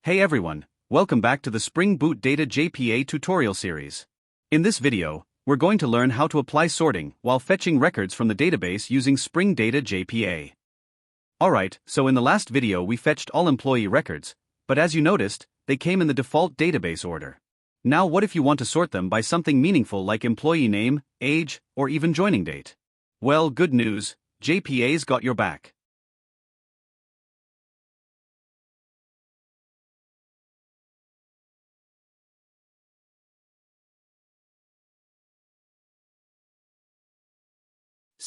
Hey everyone, welcome back to the Spring Data JPA tutorial series. In this video, we're going to learn how to apply sorting while fetching records from the database using Spring Data JPA. Alright, so in the last video we fetched all employee records, but as you noticed, they came in the default database order. Now what if you want to sort them by something meaningful like employee name, age, or even joining date? Well, good news, JPA's got your back.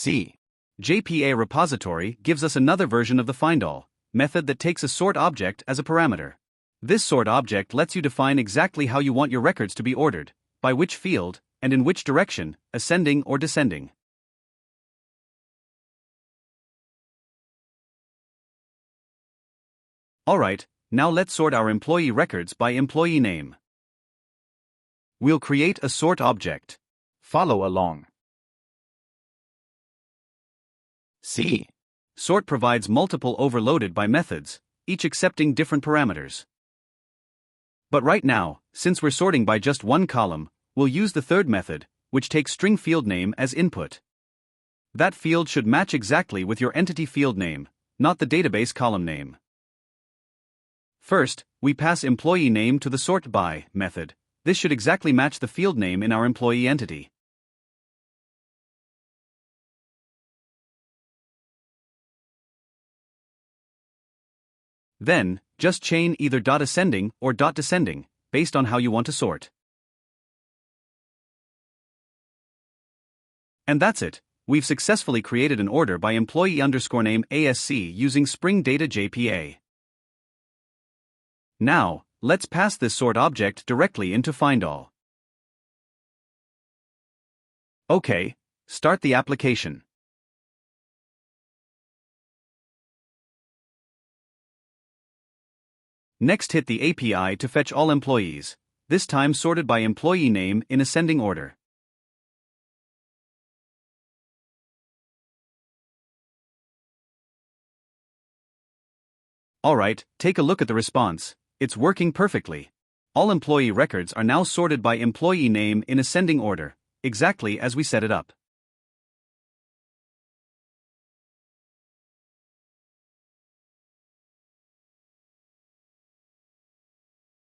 C. JPA repository gives us another version of the findAll method that takes a sort object as a parameter. This sort object lets you define exactly how you want your records to be ordered, by which field, and in which direction, ascending or descending. Alright, now let's sort our employee records by employee name. We'll create a sort object. Follow along. C. Sort provides multiple overloaded by methods, each accepting different parameters. But right now, since we're sorting by just one column, we'll use the third method, which takes string field name as input. That field should match exactly with your entity field name, not the database column name. First, we pass employee name to the sort by method. This should exactly match the field name in our employee entity. Then, just chain either .ascending or .descending, based on how you want to sort. And that's it, we've successfully created an order by employee_name ASC using Spring Data JPA. Now, let's pass this sort object directly into findAll. Okay, start the application. Next hit the API to fetch all employees, this time sorted by employee name in ascending order. Alright, take a look at the response, it's working perfectly. All employee records are now sorted by employee name in ascending order, exactly as we set it up.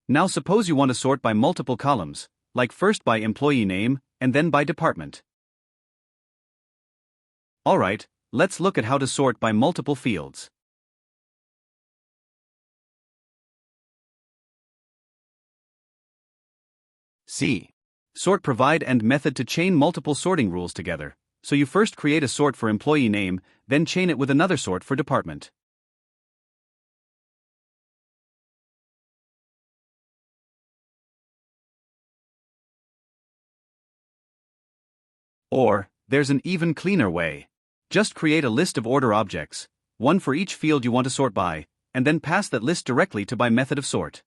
Now suppose you want to sort by multiple columns, like first by employee name, and then by department. Alright, let's look at how to sort by multiple fields. C. Sort provide and method to chain multiple sorting rules together, so you first create a sort for employee name, then chain it with another sort for department. Or, there's an even cleaner way. Just create a list of order objects, one for each field you want to sort by, and then pass that list directly to by method of sort.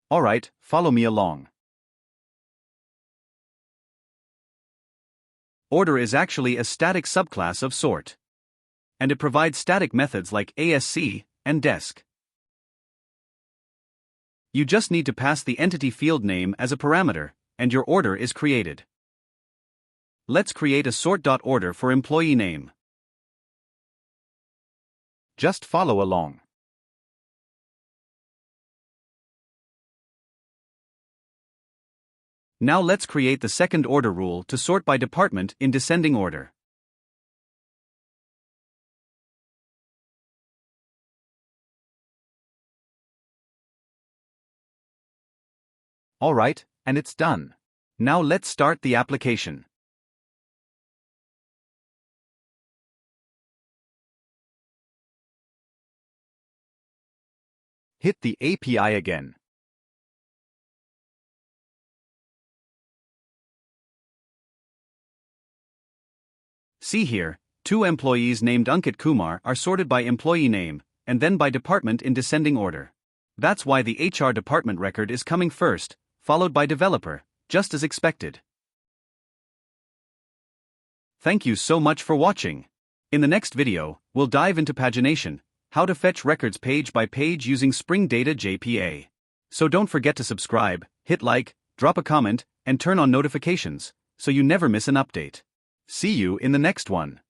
Alright, follow me along. Order is actually a static subclass of sort. And it provides static methods like ASC and desk. You just need to pass the entity field name as a parameter, and your order is created. Let's create a sort.order for employee name. Just follow along. Now let's create the second order rule to sort by department in descending order. Alright, and it's done. Now let's start the application. Hit the API again. See here, two employees named Ankit Kumar are sorted by employee name, and then by department in descending order. That's why the HR department record is coming first, followed by developer, just as expected. Thank you so much for watching. In the next video, we'll dive into pagination, how to fetch records page by page using Spring Data JPA. So don't forget to subscribe, hit like, drop a comment, and turn on notifications, so you never miss an update. See you in the next one.